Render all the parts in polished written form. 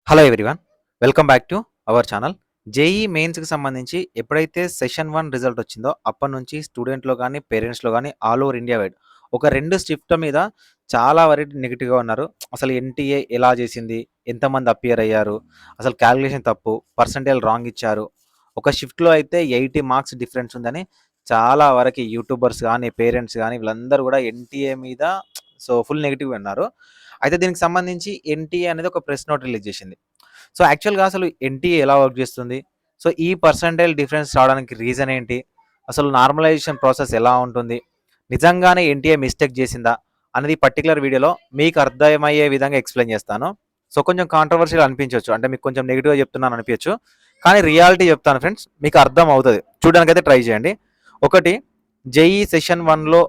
Hello everyone. Welcome back to our channel. JEE మెయిన్స్‌కి సంబంధించి ఎప్పుడైతే సెషన్ 1 రిజల్ట్ వచ్చిందో అప్పటినుంచి స్టూడెంట్‌లో గాని, పేరెంట్స్‌లో గాని ఆల్ ఓవర్ ఇండియా వైడ్ ఒక 2 షిఫ్ట్‌ల మీద చాలా వరకు నెగెటివ్‌గా ఉన్నారు. అసలు ఎన్‌టీఏ ఎలా చేసింది? ఎంతమంది అపియర్ అయ్యారు? అసలు కాలిక్యులేషన్ తప్పు, పర్సెంటేజ్ రాంగ్ ఇచ్చారు. ఒక షిఫ్ట్‌లో అయితే 80 మార్క్స్ డిఫరెన్స్ ఉందని చాలా వరకి యూట్యూబర్స్ గాని, పేరెంట్స్ గాని వీళ్ళందరూ కూడా ఎన్‌టీఏ మీద ఫుల్ నెగెటివ్‌గా ఉన్నారు. అయితే దీనికి సంబంధించి ఎన్‌టీఏ అనేది ఒక ప్రెస్ నోట్ రిలీజ్ చేసింది. సో, యాక్చువల్‌గా అసలు ఎన్‌టీఏ ఎలా వర్క్ చేస్తుంది? సో, ఈ పర్సెంటైల్ డిఫరెన్స్ రావడానికి రీజన్ ఏంటి? అసలు నార్మలైజేషన్ ప్రాసెస్ ఎలా ఉంటుంది? నిజంగానే ఎన్‌టీఏ మిస్టేక్ చేసిందా? అనేది పర్టిక్యులర్ వీడియోలో మీకు అర్థమయ్యే విధంగా ఎక్స్‌ప్లెయిన్ చేస్తాను. సో, కొంచెం కాంట్రోవర్షియల్ అనిపించొచ్చు. అంటే మీకు కొంచెం నెగెటివ్‌గా చెప్తున్నాను అనిపించొచ్చు. కానీ రియాలిటీ చెప్తాను ఫ్రెండ్స్. మీకు అర్థం అవుతది. చూడడానికైతే ట్రై చేయండి. ఒకటి జేఈఈ సెషన్ 1లో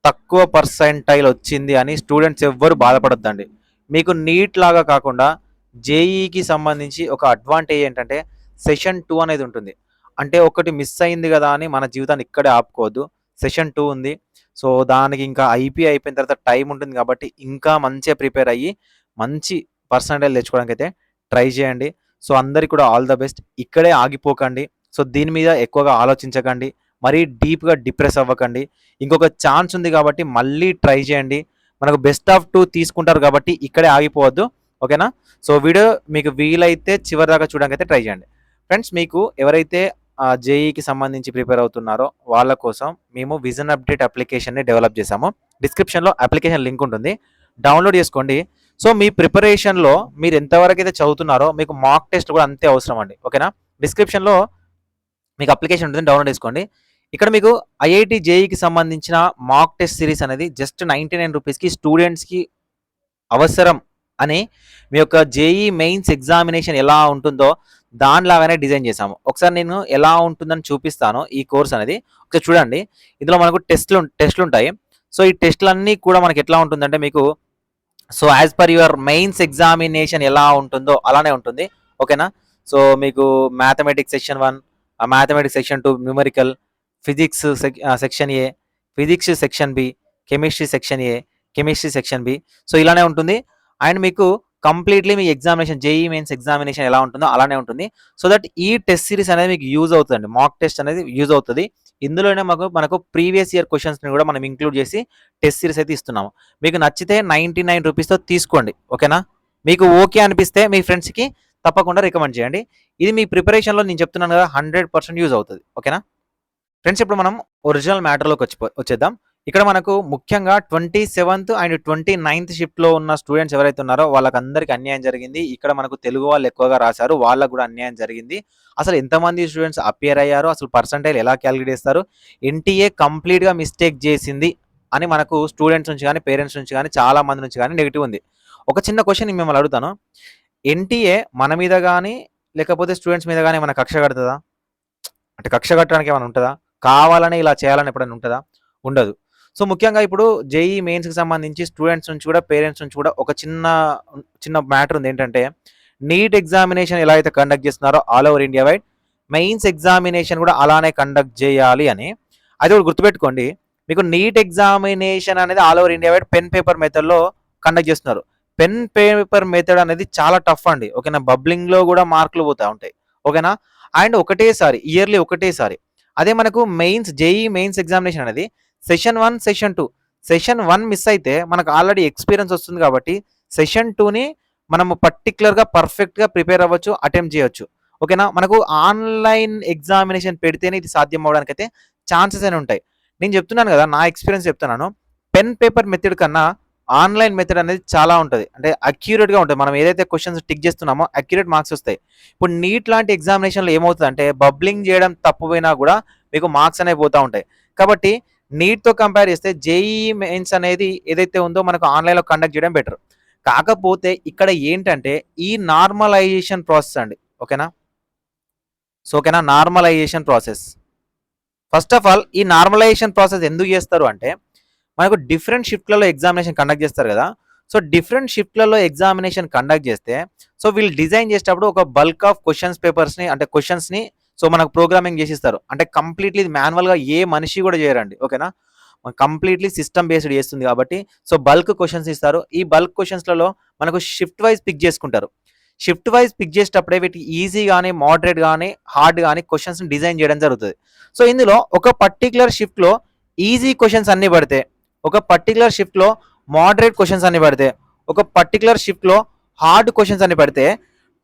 తక్కువ పర్సెంటైల్ వచ్చింది అని స్టూడెంట్స్ ఎవ్వరు బాధపడొద్దండి. మీకు నీట్ లాగా కాకుండా జేఈఈకి సంబంధించి ఒక అడ్వాంటేజ్ ఏంటంటే సెషన్ 2 అనేది ఉంటుంది. అంటే ఒకటి మిస్ అయింది కదా అని మన జీవితాన్ని ఇక్కడే ఆపుకోవద్దు. సెషన్ 2 ఉంది. సో, దానికి ఇంకా ఐపీ అయిపోయిన తర్వాత టైం ఉంటుంది కాబట్టి ఇంకా మంచిగా ప్రిపేర్ అయ్యి మంచి పర్సెంటేజ్ తెచ్చుకోవడానికైతే ట్రై చేయండి. సో, అందరికి కూడా ఆల్ ద బెస్ట్. ఇక్కడే ఆగిపోకండి. సో, దీని మీద ఎక్కువగా ఆలోచించకండి. మరీ డీప్‌గా డిప్రెస్ అవ్వకండి. ఇంకొక ఛాన్స్ ఉంది కాబట్టి మళ్ళీ ట్రై చేయండి. మనకు బెస్ట్ ఆఫ్ 2 తీసుకుంటారు కాబట్టి ఇక్కడే ఆగిపోవద్దు. ఓకేనా? సో, వీడియో మీకు వీలైతే చివరిదాకా చూడడానికైతే ట్రై చేయండి. ఫ్రెండ్స్, మీకు ఎవరైతే జేఈఈకి సంబంధించి ప్రిపేర్ అవుతున్నారో వాళ్ళ కోసం మేము విజన్ అప్డేట్ అప్లికేషన్‌ని డెవలప్ చేశాము. డిస్క్రిప్షన్‌లో అప్లికేషన్ లింక్ ఉంటుంది. డౌన్‌లోడ్ చేసుకోండి. సో, మీ ప్రిపరేషన్‌లో మీరు ఎంతవరకైతే చదువుతున్నారో మీకు మాక్ టెస్ట్ కూడా అంతే అవసరం అండి. ఓకేనా? డిస్క్రిప్షన్‌లో మీకు అప్లికేషన్ ఉంటుంది. డౌన్‌లోడ్ చేసుకోండి. ఇక్కడ మీకు ఐఐటీ జేఈఈకి సంబంధించిన మాక్ టెస్ట్ సిరీస్ అనేది జస్ట్ ₹99కి స్టూడెంట్స్‌కి అవసరం అని మీ యొక్క జేఈఈ మెయిన్స్ ఎగ్జామినేషన్ ఎలా ఉంటుందో దానిలాగానే డిజైన్ చేశాము. ఒకసారి నేను ఎలా ఉంటుందని చూపిస్తాను ఈ కోర్స్ అనేది. ఒకసారి చూడండి. ఇందులో మనకు టెస్ట్‌లుంటాయి. సో, ఈ టెస్ట్‌లన్నీ కూడా మనకి ఎట్లా ఉంటుందంటే మీకు as per your mains examination ఎలా ఉంటుందో అలానే ఉంటుంది. ఓకేనా? సో, మీకు mathematics section 1, mathematics section 2 numerical, physics section A, physics section B, chemistry section A, chemistry section B. So, ఇలానే ఉంటుంది. అండ్ మీకు కంప్లీట్‌లీ మీ ఎగ్జామినేషన్ జేఈఈ మెయిన్స్ ఎగ్జామినేషన్ ఎలా ఉంటుందో అలానే ఉంటుంది. సో దట్ ఈ టెస్ట్ సిరీస్ అనేది మీకు యూజ్ అవుతదండి. మాక్ టెస్ట్ అనేది యూజ్ అవుతది. ఇందులోనే మనకు ప్రీవియస్ ఇయర్ క్వెషన్స్‌ని కూడా మనం ఇంక్లూడ్ చేసి టెస్ట్ సిరీస్ అయితే ఇస్తున్నాము. మీకు నచ్చితే ₹99తో తీసుకోండి. ఓకేనా? మీకు ఓకే అనిపిస్తే మీ ఫ్రెండ్స్‌కి తప్పకుండా రికమెండ్ చేయండి. ఇది మీ ప్రిపరేషన్‌లో నేను చెప్తున్నాను కదా 100% యూజ్ అవుతది. ఓకేనా? ఫ్రెండ్స్, ఇప్పుడు మనం ఒరిజినల్ మ్యాటర్‌లోకి వచ్చేద్దాం. ఇక్కడ మనకు ముఖ్యంగా 27థ్ అండ్ 29థ్ షిఫ్ట్‌లో ఉన్న స్టూడెంట్స్ ఎవరైతే ఉన్నారో వాళ్ళకందరికి అన్యాయం జరిగింది. ఇక్కడ మనకు తెలుగు వాళ్ళు ఎక్కువగా రాసారు. వాళ్ళకి కూడా అన్యాయం జరిగింది. అసలు ఎంతమంది స్టూడెంట్స్ అపియర్ అయ్యారు? అసలు పర్సెంటైల్ ఎలా కాలిక్యులేట్ చేస్తారు? ఎన్‌టీఏ కంప్లీట్‌గా మిస్టేక్ చేసింది అని మనకు స్టూడెంట్స్ నుంచి గాని, పేరెంట్స్ నుంచి గాని, చాలా మంది నుంచి గాని నెగెటివ్ ఉంది. ఒక చిన్న క్వెషన్ నేను మిమ్మల్ని అడుగుతాను. ఎన్‌టీఏ మన మీద గాని, లేకపోతే స్టూడెంట్స్ మీద గాని ఏమైనా కక్ష కడతదా? అంటే కక్ష కట్టడానికి ఏమైనా ఉంటదా? కావాలని ఇలా చేయాలని ఎప్పుడైనా ఉంటదా? ఉండదు. సో, ముఖ్యంగా ఇప్పుడు జేఈఈ మెయిన్స్‌కి సంబంధించి స్టూడెంట్స్ నుంచి కూడా, పేరెంట్స్ నుంచి కూడా ఒక చిన్న మ్యాటర్ ఉంది. ఏంటంటే నీట్ ఎగ్జామినేషన్ ఎలా అయితే కండక్ట్ చేస్తున్నారో all over India wide mains examination కూడా అలానే కండక్ట్ చేయాలి అని. అది కూడా గుర్తుపెట్టుకోండి. మీకు నీట్ ఎగ్జామినేషన్ అనేది all over India wide pen paper మెథడ్‌లో కండక్ట్ చేస్తున్నారు. పెన్ పేపర్ మెథడ్ అనేది చాలా టఫ్ అండి. ఓకేనా? బబ్లింగ్‌లో కూడా మార్కులు పోతా ఉంటాయి. ఓకేనా? అండ్ ఒకటేసారి ఇయర్లీ ఒకటేసారి. అదే మనకు జేఈఈ మెయిన్స్ ఎగ్జామినేషన్ అనేది సెషన్ 1, సెషన్ 2. సెషన్ 1 మిస్ అయితే మనకు ఆల్రెడీ ఎక్స్‌పీరియన్స్ వస్తుంది కాబట్టి సెషన్ 2ని మనము పర్టిక్యులర్‌గా పర్ఫెక్ట్‌గా ప్రిపేర్ అవ్వచ్చు, అటెంప్ట్ చేయొచ్చు. ఓకేనా? మనకు ఆన్‌లైన్ ఎగ్జామినేషన్ పెడితేనే ఇది సాధ్యం అవ్వడానికైతే ఛాన్సెస్ అని ఉంటాయి. నేను చెప్తున్నాను కదా! నా ఎక్స్‌పీరియన్స్ చెప్తున్నాను. పెన్ పేపర్ మెథడ్ కన్నా ఆన్‌లైన్ మెథడ్ అనేది చాలా ఉంటది. అంటే అక్యురేట్‌గా ఉంటది. మనం ఏదైతే క్వెషన్స్ టిక్ చేస్తున్నామో అక్యురేట్ మార్క్స్ వస్తాయి. ఇప్పుడు నీట్ లాంటి ఎగ్జామినేషన్‌లో ఏమవుతదంటే బబ్లింగ్ చేయడం తప్పుపోయినా కూడా మీకు మార్క్స్ అనేవి పోతా ఉంటాయి. కాబట్టి నీట్‌తో కంపేర్ చేస్తే జేఈఈ మెయిన్స్ అనేది ఏదైతే ఉందో మనకు ఆన్‌లైన్‌లో కండక్ట్ చేయడం బెటర్. కాకపోతే ఇక్కడ ఏంటంటే ఈ నార్మలైజేషన్ ప్రాసెస్ అండి. ఓకేనా? ఓకేనా? Normalisation process. First of all ఈ నార్మలైజేషన్ ప్రాసెస్ ఎందుకు చేస్తారు అంటే మనకు డిఫరెంట్ షిఫ్ట్‌లలో ఎగ్జామినేషన్ కండక్ట్ చేస్తారు కదా! సో, డిఫరెంట్ షిఫ్ట్‌లలో ఎగ్జామినేషన్ కండక్ట్ చేస్తే వీళ్ళు డిజైన్ చేసేటప్పుడు ఒక బల్క్ ఆఫ్ క్వెషన్స్‌ని మనకు ప్రోగ్రామింగ్ చేసిస్తారు. అంటే కంప్లీట్‌లీ ఇది మాన్యువల్‌గా ఏ మనిషి కూడా చేయరండి. ఓకేనా? కంప్లీట్‌లీ సిస్టమ్ బేస్డ్ చేస్తుంది కాబట్టి బల్క్ క్వెషన్స్ ఇస్తారు. ఈ బల్క్ క్వెషన్స్‌లలో మనకు షిఫ్ట్ వైస్ పిక్ చేసుకుంటారు. షిఫ్ట్ వైజ్ పిక్ చేసేటప్పుడే వీటికి ఈజీ కానీ మోడరేట్ కానీ హార్డ్ కానీ క్వశ్చన్స్ డిజైన్ చేయడం జరుగుతుంది. సో ఇందులో ఒక పర్టికులర్ షిఫ్ట్లో ఈజీ క్వశ్చన్స్ అన్ని పడితే, ఒక పర్టికులర్ షిఫ్ట్లో మోడరేట్ క్వశ్చన్స్ అన్ని పడితే, ఒక పర్టికులర్ షిఫ్ట్లో హార్డ్ క్వశ్చన్స్ అన్ని పడితే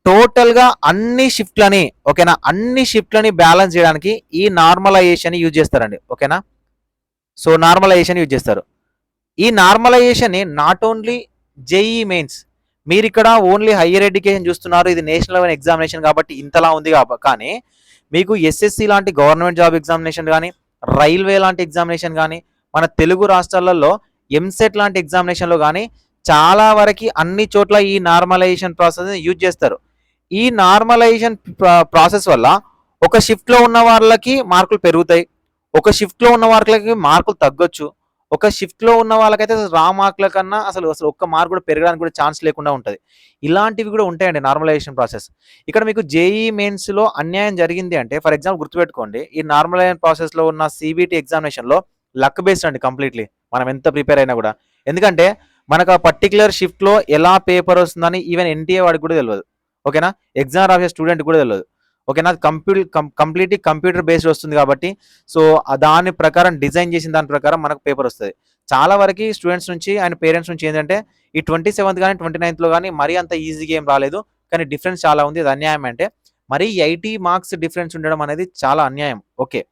టోటల్గా అన్ని షిఫ్ట్లని ఓకేనా, అన్ని షిఫ్ట్లని బ్యాలెన్స్ చేయడానికి ఈ నార్మలైజేషన్ యూజ్ చేస్తారండి. ఓకేనా, సో నార్మలైజేషన్ యూజ్ చేస్తారు. ఈ నార్మలైజేషన్ని నాట్ ఓన్లీ జేఈ మెయిన్స్, మీరు ఇక్కడ ఓన్లీ హయ్యర్ ఎడ్యుకేషన్ చూస్తున్నారు, ఇది నేషనల్ లెవెల్ ఎగ్జామినేషన్ కాబట్టి ఇంతలా ఉంది కానీ మీకు ఎస్ఎస్సి లాంటి గవర్నమెంట్ జాబ్ ఎగ్జామినేషన్ కానీ, రైల్వే లాంటి ఎగ్జామినేషన్ కానీ, మన తెలుగు రాష్ట్రాలలో ఎంసెట్ లాంటి ఎగ్జామినేషన్లో కానీ చాలా వరకు అన్ని చోట్ల ఈ నార్మలైజేషన్ ప్రాసెస్ యూజ్ చేస్తారు. ఈ నార్మలైజేషన్ ప్రాసెస్ వల్ల ఒక షిఫ్ట్లో ఉన్న వాళ్ళకి మార్కులు పెరుగుతాయి, ఒక షిఫ్ట్లో ఉన్న వాళ్ళకి మార్కులు తగ్గొచ్చు, ఒక షిఫ్ట్లో ఉన్న వాళ్ళకైతే రా మార్కుల కన్నా అసలు ఒక్క మార్క్ కూడా పెరగడానికి కూడా ఛాన్స్ లేకుండా ఉంటుంది. ఇలాంటివి కూడా ఉంటాయండి నార్మలైజేషన్ ప్రాసెస్. ఇక్కడ మీకు జేఈ మెయిన్స్లో అన్యాయం జరిగింది అంటే ఫర్ ఎగ్జాంపుల్ గుర్తుపెట్టుకోండి, ఈ నార్మలైజేషన్ ప్రాసెస్లో ఉన్న సిబిటి ఎగ్జామినేషన్లో లక్ బేస్డ్ అండి కంప్లీట్లీ, మనం ఎంత ప్రిపేర్ అయినా కూడా. ఎందుకంటే మనకు ఆ పర్టికులర్ షిఫ్ట్లో ఎలా పేపర్ వస్తుందని ఈవెన్ ఎన్టీఏ వాడికి కూడా తెలియదు. ఓకేనా, ఎగ్జామ్ రాసే స్టూడెంట్ కూడా తెలియదు. ఓకేనా, కంప్లీట్లీ కంప్యూటర్ బేస్డ్ వస్తుంది కాబట్టి సో దాని ప్రకారం డిజైన్ చేసిన దాని ప్రకారం మనకు పేపర్ వస్తుంది. చాలా వరకు స్టూడెంట్స్ నుంచి అండ్ పేరెంట్స్ నుంచి ఏంటంటే ఈ 27th కానీ 29th కానీ మరీ అంత ఈజీగా ఏం రాలేదు, కానీ డిఫరెన్స్ చాలా ఉంది. అది అన్యాయం. అంటే మరీ 80 మార్క్స్ డిఫరెన్స్ ఉండడం అనేది చాలా అన్యాయం. ఓకే,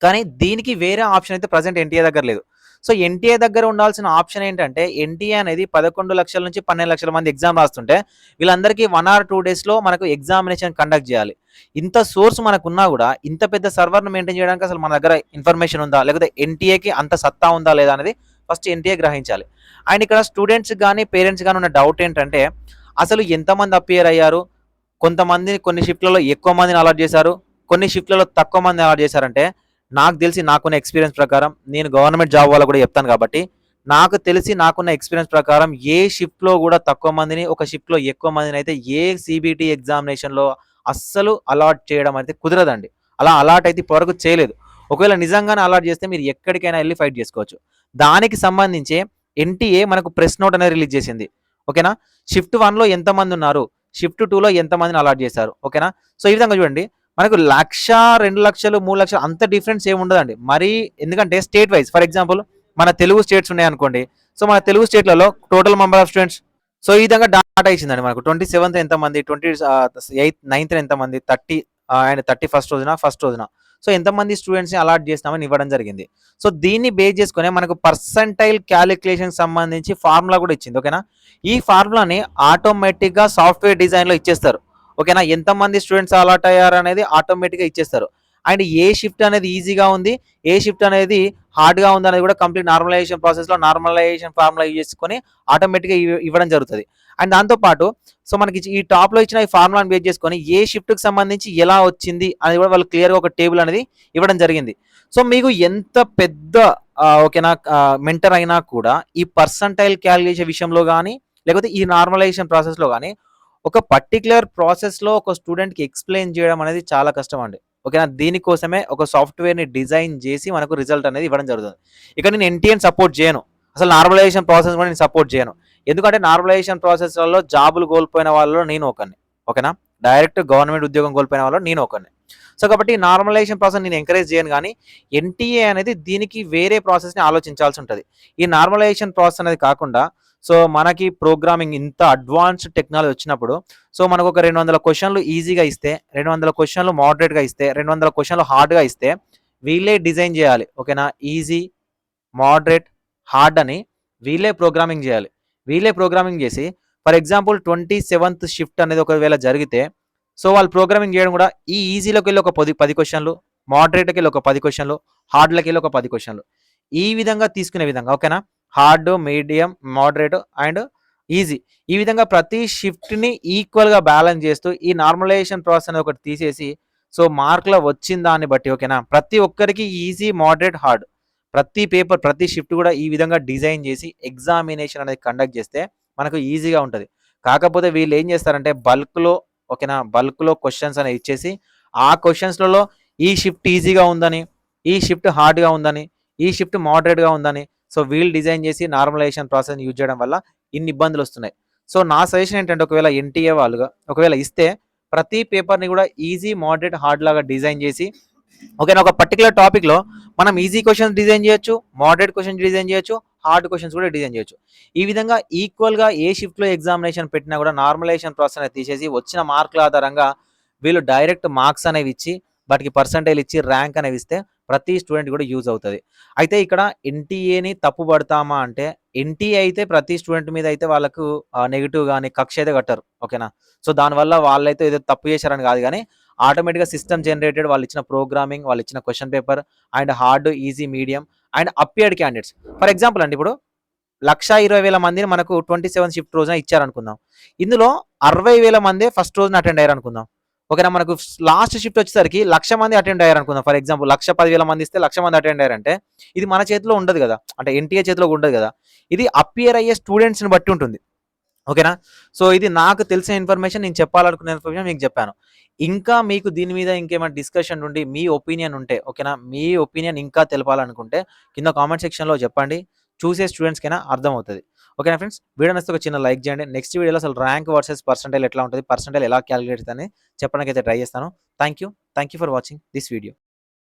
కానీ దీనికి వేరే ఆప్షన్ అయితే ప్రజెంట్ ఎన్టీఏ దగ్గర లేదు. సో ఎన్టీఏ దగ్గర ఉండాల్సిన ఆప్షన్ ఏంటంటే ఎన్టీఏ అనేది 11 లక్షల నుంచి 12 లక్షల మంది ఎగ్జామ్ రాస్తుంటే వీళ్ళందరికీ 1 or 2 daysలో మనకు ఎగ్జామినేషన్ కండక్ట్ చేయాలి. ఇంత సోర్స్ మనకున్నా కూడా ఇంత పెద్ద సర్వర్ను మెయింటైన్ చేయడానికి అసలు మన దగ్గర ఇన్ఫర్మేషన్ ఉందా, లేకపోతే ఎన్టీఏకి అంత సత్తా ఉందా లేదా అనేది ఫస్ట్ ఎన్టీఏ గ్రహించాలి. అండ్ ఇక్కడ స్టూడెంట్స్ కానీ పేరెంట్స్ కానీ ఉన్న డౌట్ ఏంటంటే అసలు ఎంతమంది అపియర్ అయ్యారు, కొంతమంది కొన్ని షిఫ్ట్లలో ఎక్కువ మందిని అలాట్ చేశారు, కొన్ని షిఫ్ట్లలో తక్కువ మందిని అలాట్ చేశారంటే నాకు తెలిసి నాకున్న ఎక్స్పీరియన్స్ ప్రకారం, నేను గవర్నమెంట్ జాబ్ వాళ్ళకు కూడా చెప్తాను కాబట్టి నాకు తెలిసి నాకున్న ఎక్స్పీరియన్స్ ప్రకారం ఏ షిఫ్ట్లో కూడా తక్కువ మందిని, ఒక షిఫ్ట్లో ఎక్కువ మందిని అయితే ఏ సిబిటి ఎగ్జామినేషన్లో అస్సలు అలాట్ చేయడం అయితే కుదరదండి. అలా అలాట్ అయితే ఇప్పటివరకు చేయలేదు. ఒకవేళ నిజంగానే అలాట్ చేస్తే మీరు ఎక్కడికైనా వెళ్ళి ఫైట్ చేసుకోవచ్చు. దానికి సంబంధించి ఎన్టీఏ మనకు ప్రెస్ నోట్ అనేది రిలీజ్ చేసింది. ఓకేనా, షిఫ్ట్ 1లో ఎంతమంది ఉన్నారు, షిఫ్ట్ 2లో ఎంతమందిని అలాట్ చేశారు. ఓకేనా, సో ఈ విధంగా చూడండి మనకు 1,00,000, 2 లక్షలు, 3 లక్షలు అంత డిఫరెన్స్ ఏమి ఉండదండి మరి. ఎందుకంటే స్టేట్ వైజ్ ఫర్ ఎగ్జాంపుల్ మన తెలుగు స్టేట్స్ ఉన్నాయి అనుకోండి, సో మన తెలుగు స్టేట్లలో total member of students so ఈ విధంగా డాటా ఇచ్చిందండి మనకు. 27th ఎంతమంది, 28th 9th ఎంతమంది, 30 అండ్ 31st రోజున, ఫస్ట్ రోజున సో ఎంతమంది స్టూడెంట్స్ని అలాట్ చేసినామని ఇవ్వడం జరిగింది. సో దీన్ని బేస్ చేసుకునే మనకు పర్సంటైల్ క్యాలిక్యులేషన్ సంబంధించి ఫార్ములా కూడా ఇచ్చింది. ఓకేనా, ఈ ఫార్ములాని ఆటోమేటిక్గా సాఫ్ట్వేర్ డిజైన్లో ఇచ్చేస్తారు. ఓకేనా, ఎంతమంది స్టూడెంట్స్ అలాట్ అయ్యారు అనేది ఆటోమేటిక్గా ఇచ్చేస్తారు. అండ్ ఏ షిఫ్ట్ అనేది ఈజీగా ఉంది, ఏ షిఫ్ట్ అనేది హార్డ్గా ఉంది అనేది కూడా కంప్లీట్ నార్మలైజేషన్ ప్రాసెస్లో నార్మలైజేషన్ ఫార్ములా యూజ్ చేసుకొని ఆటోమేటిక్గా ఇవ్వడం జరుగుతుంది. అండ్ దాంతోపాటు సో మనకి ఈ టాప్లో ఇచ్చిన ఈ ఫార్ములాని బేస్ చేసుకొని ఏ షిఫ్ట్కి సంబంధించి ఎలా వచ్చింది అనేది కూడా వాళ్ళు క్లియర్గా ఒక టేబుల్ అనేది ఇవ్వడం జరిగింది. సో మీకు ఎంత పెద్ద ఓకేనా మెంటర్ అయినా కూడా ఈ పర్సంటైల్ క్యాలిక్యులేషన్ విషయంలో కానీ లేకపోతే ఈ నార్మలైజేషన్ ప్రాసెస్లో కానీ ఒక పర్టికులర్ ప్రాసెస్లో ఒక స్టూడెంట్కి ఎక్స్ప్లెయిన్ చేయడం అనేది చాలా కష్టం అండి. ఓకేనా, దీనికోసమే ఒక సాఫ్ట్వేర్ని డిజైన్ చేసి మనకు రిజల్ట్ అనేది ఇవ్వడం జరుగుతుంది. ఇక్కడ నేను ఎన్టీఏని సపోర్ట్ చేయను, అసలు నార్మలైజేషన్ ప్రాసెస్ కూడా నేను సపోర్ట్ చేయను. ఎందుకంటే నార్మలైజేషన్ ప్రాసెస్లలో జాబులు కోల్పోయిన వాళ్ళలో నేను ఒకరిని. ఓకేనా, డైరెక్ట్ గవర్నమెంట్ ఉద్యోగం కోల్పోయిన వాళ్ళలో నేను ఒకరిని. సో కాబట్టి నార్మలైజేషన్ ప్రాసెస్ నేను ఎంకరేజ్ చేయను, కానీ ఎన్టీఏ అనేది దీనికి వేరే ప్రాసెస్ని ఆలోచించాల్సి ఉంటుంది. ఈ నార్మలైజేషన్ ప్రాసెస్ అనేది కాకుండా సో మనకి ప్రోగ్రామింగ్ ఇంత అడ్వాన్స్డ్ టెక్నాలజీ వచ్చినప్పుడు సో మనకు ఒక 200 క్వశ్చన్లు ఈజీగా ఇస్తే, 200 క్వశ్చన్లు మోడరేట్గా ఇస్తే, 200 క్వశ్చన్లు హార్డ్గా ఇస్తే వీళ్ళే డిజైన్ చేయాలి. ఓకేనా, ఈజీ, మోడరేట్, హార్డ్ అని వీళ్ళే ప్రోగ్రామింగ్ చేయాలి. వీళ్ళే ప్రోగ్రామింగ్ చేసి ఫర్ ఎగ్జాంపుల్ 27th షిఫ్ట్ అనేది ఒకవేళ జరిగితే సో వాళ్ళు ప్రోగ్రామింగ్ చేయడం కూడా ఈ ఈజీలోకి వెళ్ళి ఒక 10 క్వశ్చన్లు, మోడరేట్కి వెళ్ళి ఒక 10 క్వశ్చన్లు, హార్డ్లకి వెళ్ళి ఒక 10 క్వశ్చన్లు ఈ విధంగా తీసుకునే విధంగా. ఓకేనా, hard, medium, moderate and easy ఈ విధంగా ప్రతి షిఫ్ట్ని ఈక్వల్గా బ్యాలెన్స్ చేస్తూ ఈ నార్మలైజేషన్ ప్రాసెస్ అనేది ఒకటి తీసేసి సో మార్కులో వచ్చిన దాన్ని బట్టి ఓకేనా ప్రతి ఒక్కరికి ఈజీ, మోడరేట్, హార్డ్ ప్రతి పేపర్ ప్రతి షిఫ్ట్ కూడా ఈ విధంగా డిజైన్ చేసి ఎగ్జామినేషన్ అనేది కండక్ట్ చేస్తే మనకు ఈజీగా ఉంటుంది. కాకపోతే వీళ్ళు ఏం చేస్తారంటే బల్క్లో ఓకేనా బల్క్లో క్వశ్చన్స్ అనేది ఇచ్చేసి ఆ క్వశ్చన్స్లలో ఈ షిఫ్ట్ ఈజీగా ఉందని, ఈ షిఫ్ట్ హార్డ్గా ఉందని, ఈ షిఫ్ట్ మోడరేట్గా ఉందని సో వీళ్ళు డిజైన్ చేసి నార్మలైజేషన్ ప్రాసెస్ని యూజ్ చేయడం వల్ల ఇన్ని ఇబ్బందులు వస్తున్నాయి. సో నా సజెషన్ ఏంటంటే ఒకవేళ ఎన్టీఏ వాళ్ళుగా ఒకవేళ ఇస్తే ప్రతి పేపర్‌ని కూడా ఈజీ, మోడరేట్, హార్డ్ లాగా డిజైన్ చేసి ఓకేనా ఒక పర్టిక్యులర్ టాపిక్‌లో మనం ఈజీ క్వెషన్స్ డిజైన్ చేయొచ్చు, మోడరేట్ క్వెషన్స్ డిజైన్ చేయొచ్చు, హార్డ్ క్వెషన్స్ కూడా డిజైన్ చేయొచ్చు. ఈ విధంగా ఈక్వల్‌గా ఏ షిఫ్ట్‌లో ఎగ్జామినేషన్ పెట్టినా కూడా నార్మలైజేషన్ ప్రాసెస్ అనేది తీసేసి వచ్చిన మార్కుల ఆధారంగా వీళ్ళు డైరెక్ట్ మార్క్స్ అనేవి ఇచ్చి వాటికి పర్సెంటేజ్ ఇచ్చి ర్యాంక్ అనేవి ఇస్తే ప్రతి స్టూడెంట్ కూడా యూజ్ అవుతది. అయితే ఇక్కడ ఎన్టీఏని తప్పుపడతామా అంటే ఎన్టీఏ అయితే ప్రతి స్టూడెంట్ మీద అయితే వాళ్ళకు నెగెటివ్ గాని కక్ష అయితే కట్టరు. ఓకేనా. సో దానివల్ల వాళ్ళైతే ఏదో తప్పు చేశారని కాదు గానీ ఆటోమేటిక్‌గా సిస్టమ్ జనరేటెడ్ వాళ్ళు ఇచ్చిన ప్రోగ్రామింగ్, వాళ్ళు ఇచ్చిన question paper and hard, easy, medium and appeared candidates. For example అండి ఇప్పుడు 1,20,000 మందిని మనకు 27 షిఫ్ట్ రోజున ఇచ్చారనుకుందాం. ఇందులో 60,000 మందే ఫస్ట్ రోజున అటెండ్ అయ్యారనుకుందాం. ఓకేనా. మనకు లాస్ట్ షిఫ్ట్ వచ్చేసరికి 1,00,000 మంది అటెండ్ అయ్యారనుకుందాం. ఫర్ ఎగ్జాంపుల్ 1,10,000 మంది ఇస్తే 1,00,000 మంది అటెండ్ అయ్యారంటే ఇది మన చేతిలో ఉండదు గదా! అంటే ఎన్‌టీఏ చేతిలో ఉండదు గదా! ఇది అపియర్ అయ్యే స్టూడెంట్స్‌ని బట్టి ఉంటుంది. ఓకేనా. సో ఇది నాకు తెలిసిన ఇన్ఫర్మేషన్, నేను చెప్పాలనుకున్న ఇన్ఫర్మేషన్ మీకు చెప్పాను. ఇంకా మీకు దీని మీద ఇంకేమైనా డిస్కషన్ ఉండి మీ ఒపీనియన్ ఉంటే ఓకేనా, మీ ఒపీనియన్ ఇంకా తెలపాలనుకుంటే కింద కామెంట్ సెక్షన్‌లో చెప్పండి. చూసే స్టూడెంట్స్‌కైనా అర్థమవుతది. ఓకేనా ఫ్రెండ్స్. వీడియో నచ్చితే ఒక చిన్న లైక్ చేయండి. నెక్స్ట్ వీడియోలో అసలు ర్యాంక్ వర్సెస్ పర్సెంటైల్ ఎట్లా ఉంటది, పర్సెంటైల్ ఎలా కాలిక్యులేట్ అని చెప్పడానికైతే ట్రై చేస్తాను. Thank you for watching this video.